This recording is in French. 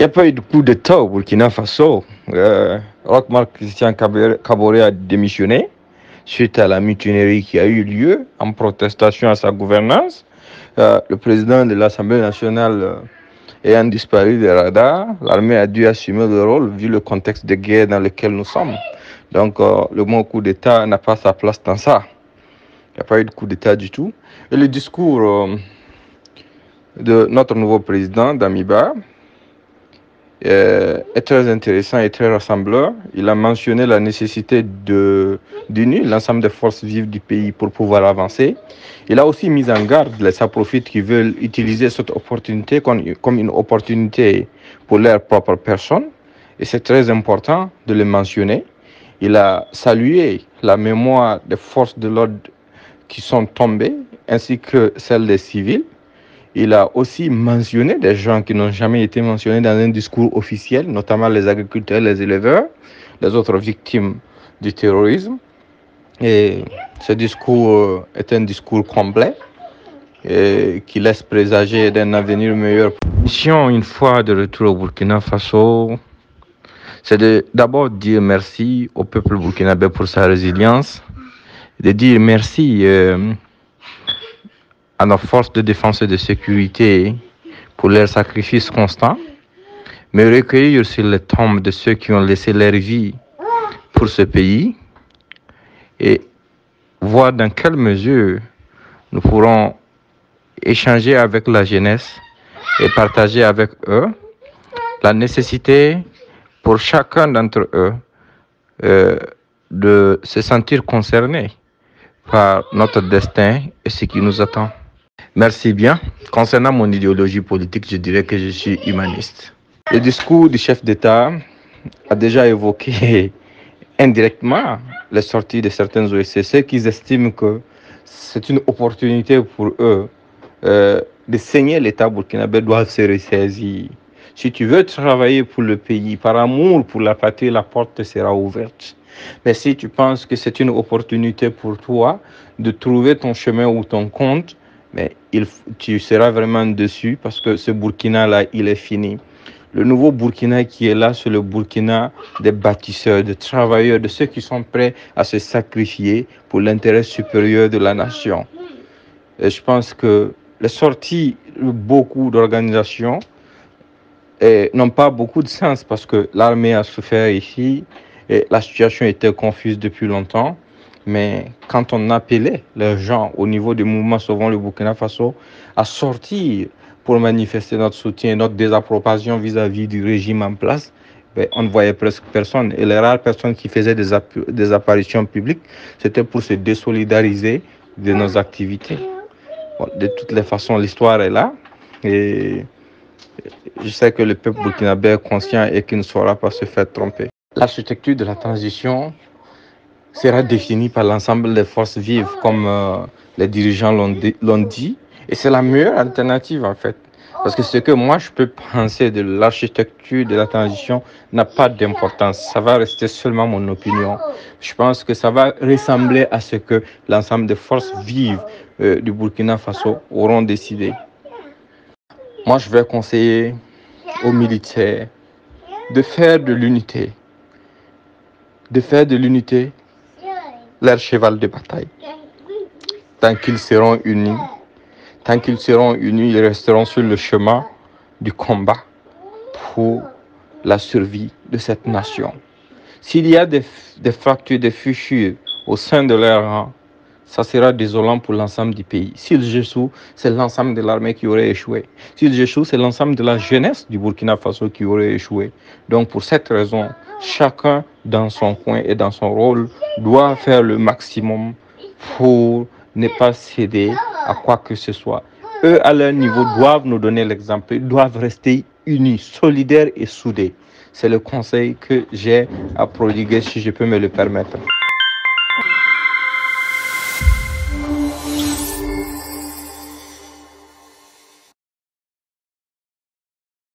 Il n'y a pas eu de coup d'État au Burkina Faso. Roch-Marc Christian Kaboré a démissionné suite à la mutinerie qui a eu lieu en protestation à sa gouvernance. Le président de l'Assemblée nationale ayant disparu des radars, l'armée a dû assumer le rôle vu le contexte de guerre dans lequel nous sommes. Donc le mot coup d'État n'a pas sa place dans ça. Il n'y a pas eu de coup d'État du tout. Et le discours de notre nouveau président, Damiba, est très intéressant et très rassembleur. Il a mentionné la nécessité d'unir l'ensemble des forces vives du pays pour pouvoir avancer. Il a aussi mis en garde les saprophytes qui veulent utiliser cette opportunité comme une opportunité pour leur propre personne. Et c'est très important de le mentionner. Il a salué la mémoire des forces de l'ordre qui sont tombées, ainsi que celle des civils. Il a aussi mentionné des gens qui n'ont jamais été mentionnés dans un discours officiel, notamment les agriculteurs, les éleveurs, les autres victimes du terrorisme. Et ce discours est un discours complet et qui laisse présager d'un avenir meilleur. Mission, une fois de retour au Burkina Faso, c'est d'abord dire merci au peuple burkinabé pour sa résilience, de dire merci à nos forces de défense et de sécurité pour leur sacrifice constant, mais recueillir sur les tombes de ceux qui ont laissé leur vie pour ce pays et voir dans quelle mesure nous pourrons échanger avec la jeunesse et partager avec eux la nécessité pour chacun d'entre eux de se sentir concerné par notre destin et ce qui nous attend. Merci bien. Concernant mon idéologie politique, je dirais que je suis humaniste. Le discours du chef d'État a déjà évoqué indirectement les sorties de certains OSCC qui estiment que c'est une opportunité pour eux de saigner l'État burkinabé, doivent se ressaisir. Si tu veux travailler pour le pays, par amour pour la patrie, la porte te sera ouverte. Mais si tu penses que c'est une opportunité pour toi de trouver ton chemin ou ton compte, mais tu seras vraiment dessus parce que ce Burkina-là, il est fini. Le nouveau Burkina qui est là, c'est le Burkina des bâtisseurs, des travailleurs, de ceux qui sont prêts à se sacrifier pour l'intérêt supérieur de la nation. Et je pense que les sorties de beaucoup d'organisations n'ont pas beaucoup de sens parce que l'armée a souffert ici et la situation était confuse depuis longtemps. Mais quand on appelait les gens au niveau du mouvement Sauvons le Burkina Faso à sortir pour manifester notre soutien, notre désapprobation vis-à-vis du régime en place, on ne voyait presque personne. Et les rares personnes qui faisaient des apparitions publiques, c'était pour se désolidariser de nos activités. Bon, de toutes les façons, l'histoire est là. Et je sais que le peuple burkinabé est conscient et qu'il ne saura pas se faire tromper. L'architecture de la transition sera définie par l'ensemble des forces vives, comme les dirigeants l'ont dit. Et c'est la meilleure alternative, en fait. Parce que ce que moi, je peux penser de l'architecture de la transition n'a pas d'importance. Ça va rester seulement mon opinion. Je pense que ça va ressembler à ce que l'ensemble des forces vives du Burkina Faso auront décidé. Moi, je vais conseiller aux militaires de faire de l'unité. De faire de l'unité leur cheval de bataille. Tant qu'ils seront unis, ils resteront sur le chemin du combat pour la survie de cette nation. S'il y a des fractures, des fissures au sein de leur rang, ça sera désolant pour l'ensemble du pays. S'ils échouent, c'est l'ensemble de l'armée qui aurait échoué. S'ils échouent, c'est l'ensemble de la jeunesse du Burkina Faso qui aurait échoué. Donc pour cette raison, chacun dans son coin et dans son rôle doit faire le maximum pour ne pas céder à quoi que ce soit. Eux, à leur niveau, doivent nous donner l'exemple. Ils doivent rester unis, solidaires et soudés. C'est le conseil que j'ai à prodiguer si je peux me le permettre.